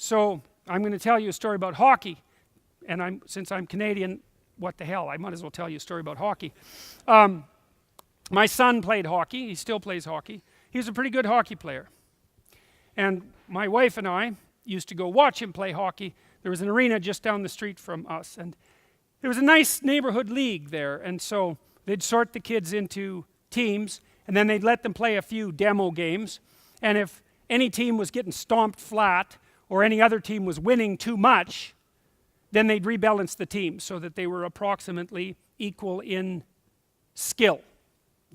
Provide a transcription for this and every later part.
So I'm going to tell you a story about hockey. And since I'm Canadian, what the hell, I might as well tell you a story about hockey. My son played hockey. He still plays hockey. He was a pretty good hockey player. And my wife and I used to go watch him play hockey. There was an arena just down the street from us. And there was a nice neighborhood league there. And so they'd sort the kids into teams. And then they'd let them play a few demo games. And if any team was getting stomped flat, or any other team was winning too much, then they'd rebalance the team so that they were approximately equal in skill.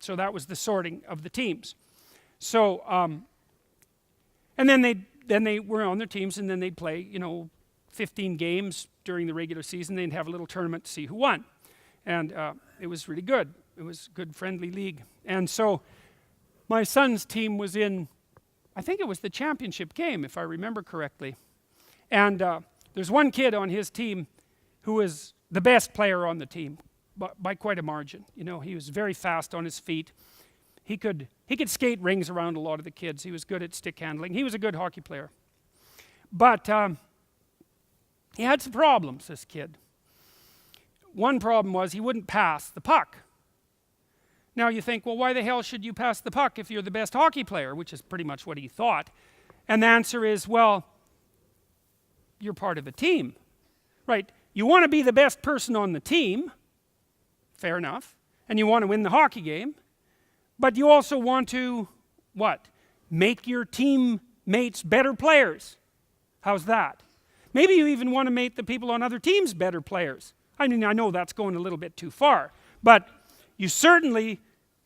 So that was the sorting of the teams. So, and then they were on their teams, and then they'd play, 15 games during the regular season. They'd have a little tournament to see who won. And it was really good. It was a good, friendly league. And so my son's team was in, I think it was the championship game, if I remember correctly. And there's one kid on his team who was the best player on the team by quite a margin. He was very fast on his feet. He could skate rings around a lot of the kids. He was good at stick handling. He was a good hockey player. But he had some problems, this kid. One problem was he wouldn't pass the puck. Now you think, well, why the hell should you pass the puck if you're the best hockey player? Which is pretty much what he thought. And the answer is, well, you're part of a team, right? You want to be the best person on the team, fair enough, and you want to win the hockey game, but you also want to, what? Make your teammates better players. How's that? Maybe you even want to make the people on other teams better players. I mean, I know that's going a little bit too far, but you certainly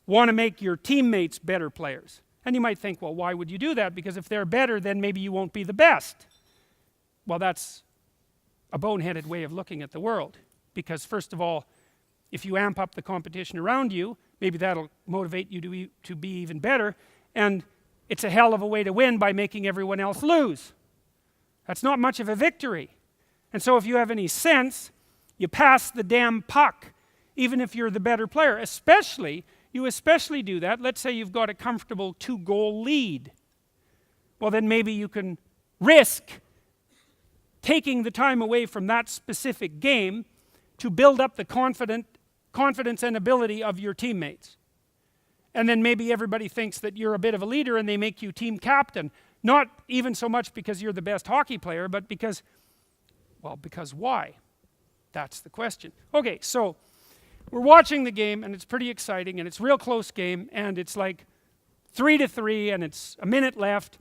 want to make your teammates better players. And you might think, well, why would you do that? Because if they're better, then maybe you won't be the best. Well, that's a boneheaded way of looking at the world. Because first of all, if you amp up the competition around you, maybe that'll motivate you to be even better. And it's a hell of a way to win by making everyone else lose. That's not much of a victory. And so if you have any sense, you pass the damn puck, even if you're the better player. You especially do that. Let's say you've got a comfortable 2-goal lead. Well, then maybe you can risk taking the time away from that specific game to build up the confidence and ability of your teammates. And then maybe everybody thinks that you're a bit of a leader and they make you team captain. Not even so much because you're the best hockey player, but because why? That's the question. Okay, so we're watching the game, and it's pretty exciting, and it's a real close game, and it's like 3-3, and it's a minute left,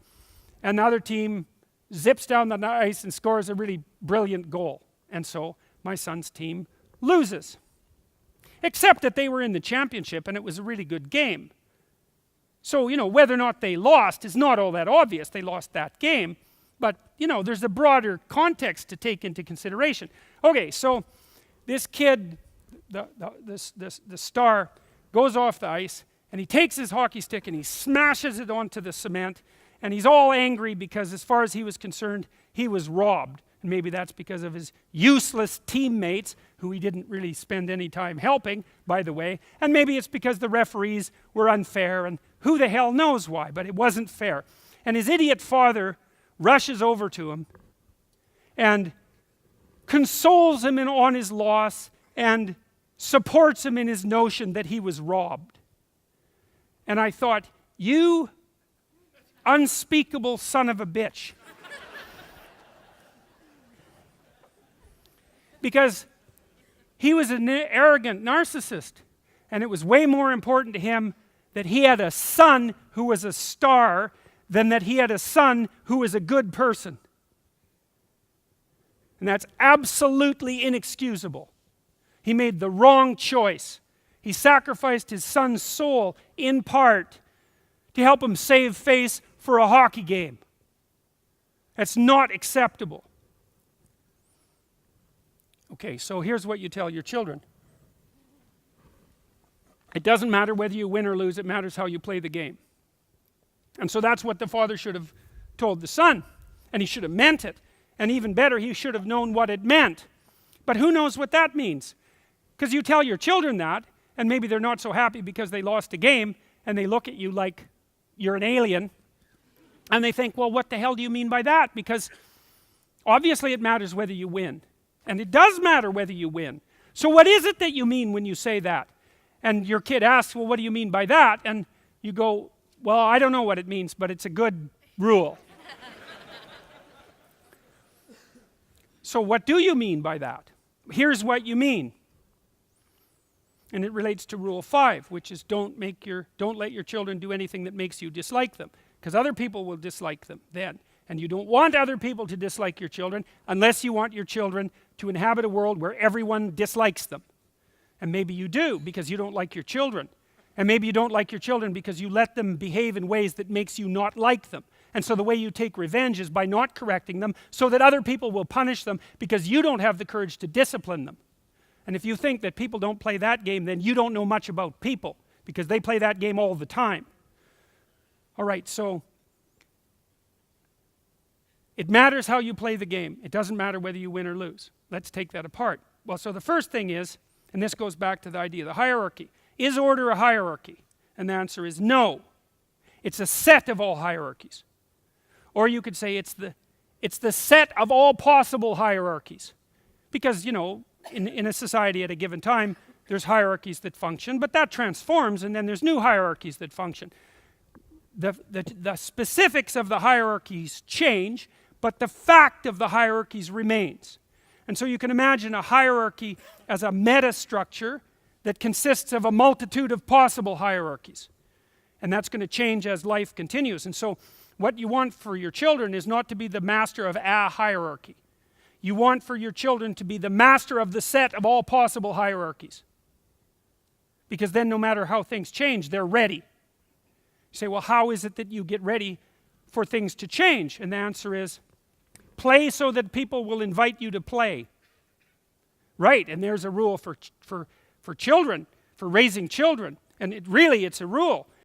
and the other team zips down the ice and scores a really brilliant goal. And so my son's team loses. Except that they were in the championship, and it was a really good game. So, whether or not they lost is not all that obvious. They lost that game. But, there's a broader context to take into consideration. Okay, so this kid, the star, goes off the ice, and he takes his hockey stick and he smashes it onto the cement, and he's all angry because as far as he was concerned, he was robbed. And maybe that's because of his useless teammates, who he didn't really spend any time helping, by the way. And maybe it's because the referees were unfair, and who the hell knows why, but it wasn't fair. And his idiot father rushes over to him and consoles him on his loss and supports him in his notion that he was robbed. And I thought, you unspeakable son of a bitch. Because he was an arrogant narcissist, and it was way more important to him that he had a son who was a star than that he had a son who was a good person. And that's absolutely inexcusable. He made the wrong choice. He sacrificed his son's soul, in part, to help him save face for a hockey game. That's not acceptable. Okay, so here's what you tell your children. It doesn't matter whether you win or lose, it matters how you play the game. And so that's what the father should have told the son. And he should have meant it. And even better, he should have known what it meant. But who knows what that means? Because you tell your children that, and maybe they're not so happy because they lost a game, and they look at you like you're an alien, and they think, well, what the hell do you mean by that? Because Obviously it matters whether you win. And it does matter whether you win. So what is it that you mean when you say that? And your kid asks, well, what do you mean by that? And you go, well, I don't know what it means, but it's a good rule. So what do you mean by that? Here's what you mean. And it relates to rule 5, which is don't let your children do anything that makes you dislike them, because other people will dislike them then. And you don't want other people to dislike your children unless you want your children to inhabit a world where everyone dislikes them. And maybe you do because you don't like your children. And maybe you don't like your children because you let them behave in ways that makes you not like them. And so the way you take revenge is by not correcting them so that other people will punish them because you don't have the courage to discipline them. And if you think that people don't play that game, then you don't know much about people, because they play that game all the time. All right, so it matters how you play the game. It doesn't matter whether you win or lose. Let's take that apart. Well, so the first thing is, and this goes back to the idea of the hierarchy. Is order a hierarchy? And the answer is no. It's a set of all hierarchies. Or you could say it's the set of all possible hierarchies. Because, you know, in a society at a given time, there's hierarchies that function, but that transforms, and then there's new hierarchies that function. The specifics of the hierarchies change, but the fact of the hierarchies remains. And so you can imagine a hierarchy as a meta-structure that consists of a multitude of possible hierarchies. And that's going to change as life continues. And so what you want for your children is not to be the master of a hierarchy. You want for your children to be the master of the set of all possible hierarchies. Because then no matter how things change, they're ready. You say, well, how is it that you get ready for things to change? And the answer is, play so that people will invite you to play. Right, and there's a rule for children, for raising children. And it's a rule.